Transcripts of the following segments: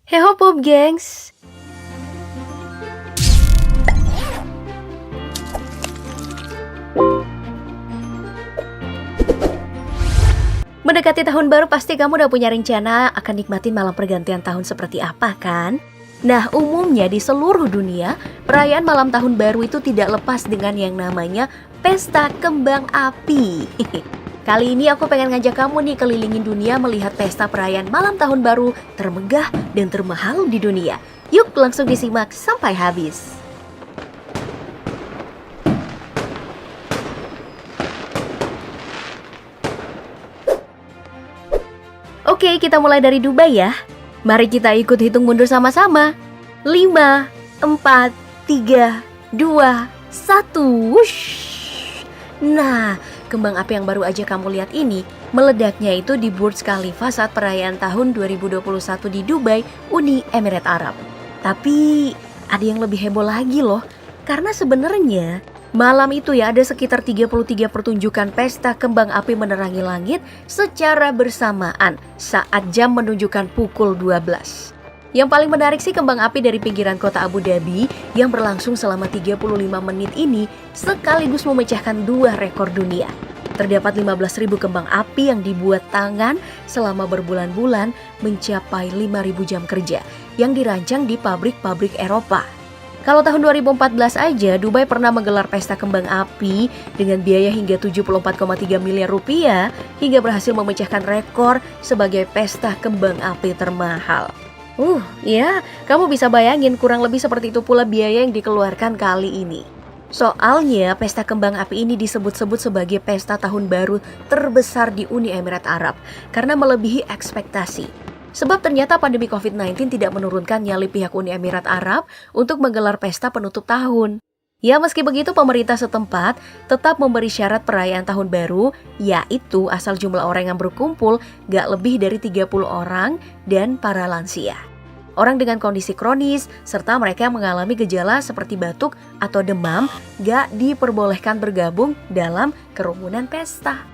Heho Pop gengs. Mendekati tahun baru pasti kamu udah punya rencana akan nikmatin malam pergantian tahun seperti apa kan? Nah, umumnya di seluruh dunia, perayaan malam tahun baru itu tidak lepas dengan yang namanya pesta kembang api. Kali ini aku pengen ngajak kamu nih kelilingin dunia melihat pesta perayaan malam tahun baru termegah dan termahal di dunia. Yuk langsung disimak sampai habis. Oke, kita mulai dari Dubai ya. Mari kita ikut hitung mundur sama-sama. 5, 4, 3, 2, 1. Wush. Nah, kembang api yang baru aja kamu lihat ini meledaknya itu di Burj Khalifa saat perayaan tahun 2021 di Dubai, Uni Emirat Arab. Tapi ada yang lebih heboh lagi loh. Karena sebenarnya malam itu ya ada sekitar 33 pertunjukan pesta kembang api menerangi langit secara bersamaan saat jam menunjukkan pukul 12. Yang paling menarik sih kembang api dari pinggiran kota Abu Dhabi yang berlangsung selama 35 menit ini sekaligus memecahkan 2 rekor dunia. Terdapat 15.000 kembang api yang dibuat tangan selama berbulan-bulan mencapai 5.000 jam kerja yang dirancang di pabrik-pabrik Eropa. Kalau tahun 2014 aja, Dubai pernah menggelar pesta kembang api dengan biaya hingga 74,3 miliar rupiah hingga berhasil memecahkan rekor sebagai pesta kembang api termahal. Ya, kamu bisa bayangin kurang lebih seperti itu pula biaya yang dikeluarkan kali ini. Soalnya pesta kembang api ini disebut-sebut sebagai pesta tahun baru terbesar di Uni Emirat Arab karena melebihi ekspektasi. Sebab ternyata pandemi COVID-19 tidak menurunkan nyali pihak Uni Emirat Arab untuk menggelar pesta penutup tahun. Ya, meski begitu pemerintah setempat tetap memberi syarat perayaan tahun baru, yaitu asal jumlah orang yang berkumpul gak lebih dari 30 orang dan para lansia. Orang dengan kondisi kronis serta mereka yang mengalami gejala seperti batuk atau demam gak diperbolehkan bergabung dalam kerumunan pesta.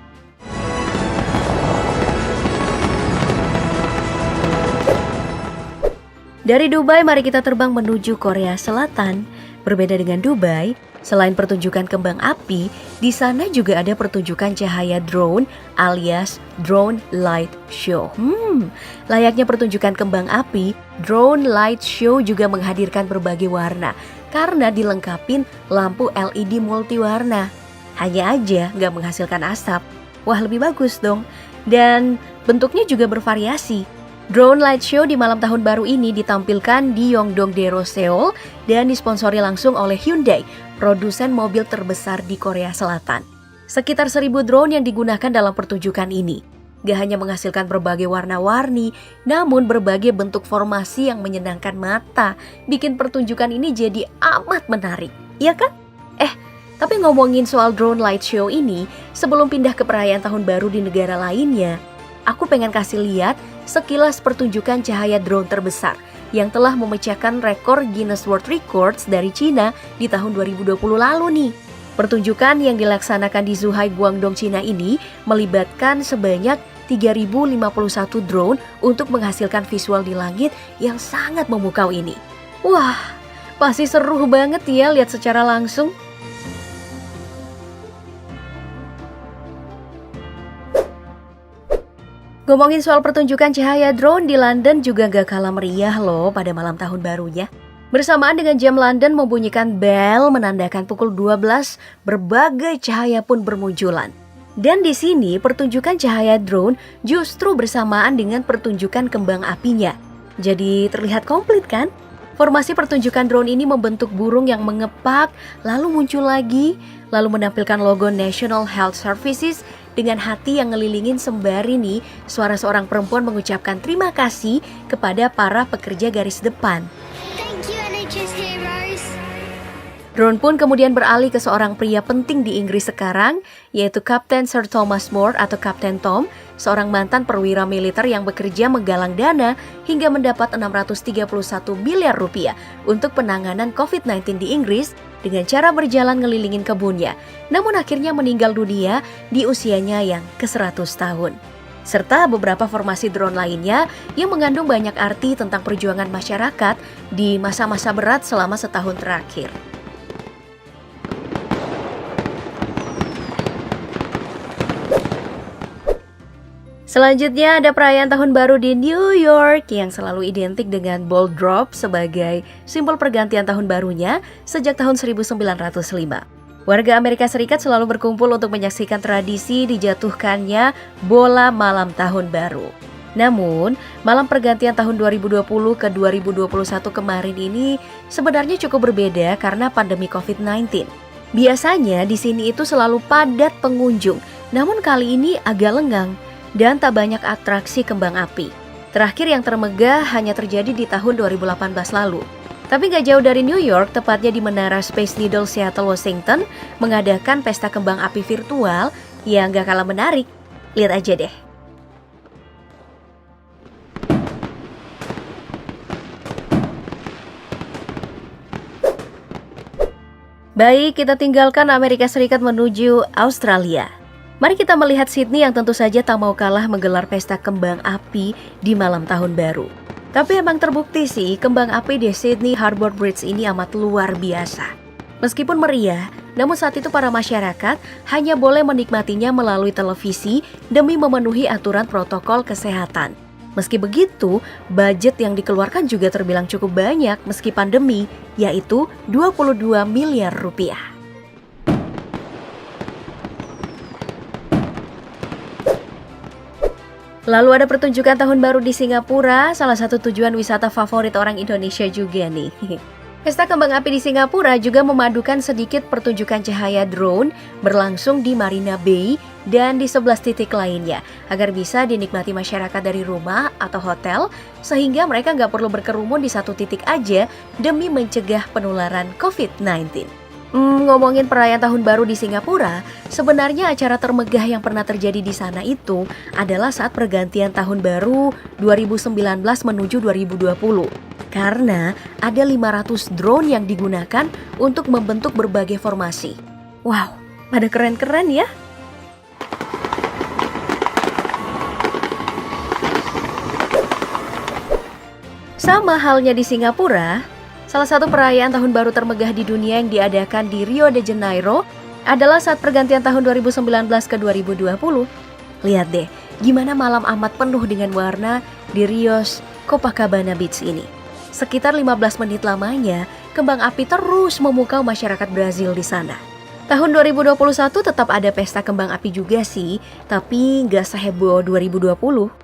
Dari Dubai, mari kita terbang menuju Korea Selatan. Berbeda dengan Dubai, selain pertunjukan kembang api, di sana juga ada pertunjukan cahaya drone alias drone light show. Layaknya pertunjukan kembang api, drone light show juga menghadirkan berbagai warna karena dilengkapin lampu LED multiwarna. Hanya aja nggak menghasilkan asap. Wah, lebih bagus dong. Dan bentuknya juga bervariasi. Drone Light Show di malam tahun baru ini ditampilkan di Yongdong-daeru, Seoul dan disponsori langsung oleh Hyundai, produsen mobil terbesar di Korea Selatan. Sekitar 1.000 drone yang digunakan dalam pertunjukan ini. Gak hanya menghasilkan berbagai warna-warni, namun berbagai bentuk formasi yang menyenangkan mata, bikin pertunjukan ini jadi amat menarik, iya kan? Tapi ngomongin soal Drone Light Show ini, sebelum pindah ke perayaan tahun baru di negara lainnya, aku pengen kasih lihat sekilas pertunjukan cahaya drone terbesar yang telah memecahkan rekor Guinness World Records dari Cina di tahun 2020 lalu nih. Pertunjukan yang dilaksanakan di Zhuhai, Guangdong, Cina ini melibatkan sebanyak 3.051 drone untuk menghasilkan visual di langit yang sangat memukau ini. Wah, pasti seru banget ya lihat secara langsung. Ngomongin soal pertunjukan cahaya drone di London juga gak kalah meriah loh pada malam tahun barunya. Bersamaan dengan jam London membunyikan bel menandakan pukul 12, berbagai cahaya pun bermunculan. Dan di sini pertunjukan cahaya drone justru bersamaan dengan pertunjukan kembang apinya. Jadi terlihat komplit kan? Formasi pertunjukan drone ini membentuk burung yang mengepak, lalu muncul lagi, lalu menampilkan logo National Health Services dengan hati yang ngelilingin sembari nih suara seorang perempuan mengucapkan terima kasih kepada para pekerja garis depan. Thank you, NHS Heroes. Drone pun kemudian beralih ke seorang pria penting di Inggris sekarang, yaitu Kapten Sir Thomas More atau Kapten Tom, seorang mantan perwira militer yang bekerja menggalang dana hingga mendapat 631 miliar rupiah untuk penanganan COVID-19 di Inggris dengan cara berjalan ngelilingin kebunnya, namun akhirnya meninggal dunia di usianya yang ke-100 tahun. serta beberapa formasi drone lainnya yang mengandung banyak arti tentang perjuangan masyarakat di masa-masa berat selama setahun terakhir. Selanjutnya ada perayaan Tahun Baru di New York yang selalu identik dengan ball drop sebagai simbol pergantian tahun barunya sejak tahun 1905. Warga Amerika Serikat selalu berkumpul untuk menyaksikan tradisi dijatuhkannya bola malam tahun baru. Namun, malam pergantian tahun 2020 ke 2021 kemarin ini sebenarnya cukup berbeda karena pandemi COVID-19. Biasanya di sini itu selalu padat pengunjung, namun kali ini agak lengang dan tak banyak atraksi kembang api. Terakhir yang termegah hanya terjadi di tahun 2018 lalu. Tapi gak jauh dari New York, tepatnya di Menara Space Needle Seattle, Washington, mengadakan pesta kembang api virtual yang gak kalah menarik. Lihat aja deh. Baik, kita tinggalkan Amerika Serikat menuju Australia. Mari kita melihat Sydney yang tentu saja tak mau kalah menggelar pesta kembang api di malam tahun baru. Tapi emang terbukti sih, kembang api di Sydney Harbour Bridge ini amat luar biasa. Meskipun meriah, namun saat itu para masyarakat hanya boleh menikmatinya melalui televisi demi memenuhi aturan protokol kesehatan. Meski begitu, budget yang dikeluarkan juga terbilang cukup banyak meski pandemi, yaitu 22 miliar rupiah. Lalu ada pertunjukan tahun baru di Singapura, salah satu tujuan wisata favorit orang Indonesia juga nih. Pesta kembang api di Singapura juga memadukan sedikit pertunjukan cahaya drone berlangsung di Marina Bay dan di 11 titik lainnya agar bisa dinikmati masyarakat dari rumah atau hotel sehingga mereka nggak perlu berkerumun di satu titik aja demi mencegah penularan COVID-19. Ngomongin perayaan tahun baru di Singapura, sebenarnya acara termegah yang pernah terjadi di sana itu adalah saat pergantian tahun baru 2019 menuju 2020. Karena ada 500 drone yang digunakan untuk membentuk berbagai formasi. Wow, pada keren-keren ya. Sama halnya di Singapura, salah satu perayaan tahun baru termegah di dunia yang diadakan di Rio de Janeiro adalah saat pergantian tahun 2019 ke 2020. Lihat deh, gimana malam amat penuh dengan warna di Rio's Copacabana Beach ini. Sekitar 15 menit lamanya, kembang api terus memukau masyarakat Brazil di sana. Tahun 2021 tetap ada pesta kembang api juga sih, tapi nggak seheboh 2020.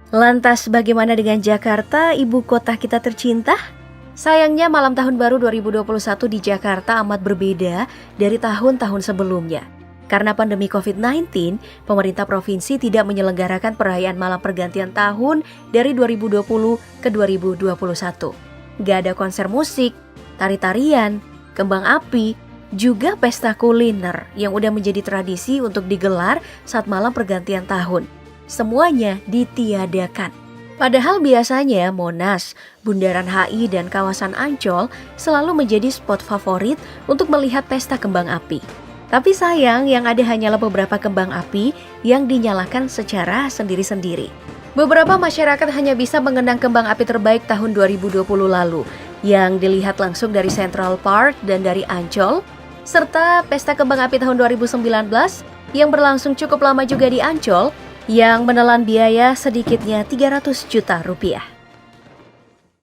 Lantas bagaimana dengan Jakarta, ibu kota kita tercinta? Sayangnya malam tahun baru 2021 di Jakarta amat berbeda dari tahun-tahun sebelumnya. Karena pandemi COVID-19, pemerintah provinsi tidak menyelenggarakan perayaan malam pergantian tahun dari 2020 ke 2021. Gak ada konser musik, tari-tarian, kembang api, juga pesta kuliner yang udah menjadi tradisi untuk digelar saat malam pergantian tahun. Semuanya ditiadakan. Padahal biasanya Monas, Bundaran HI dan kawasan Ancol selalu menjadi spot favorit untuk melihat pesta kembang api. Tapi sayang yang ada hanyalah beberapa kembang api yang dinyalakan secara sendiri-sendiri. Beberapa masyarakat hanya bisa mengenang kembang api terbaik tahun 2020 lalu yang dilihat langsung dari Central Park dan dari Ancol, serta pesta kembang api tahun 2019 yang berlangsung cukup lama juga di Ancol yang menelan biaya sedikitnya 300 juta rupiah.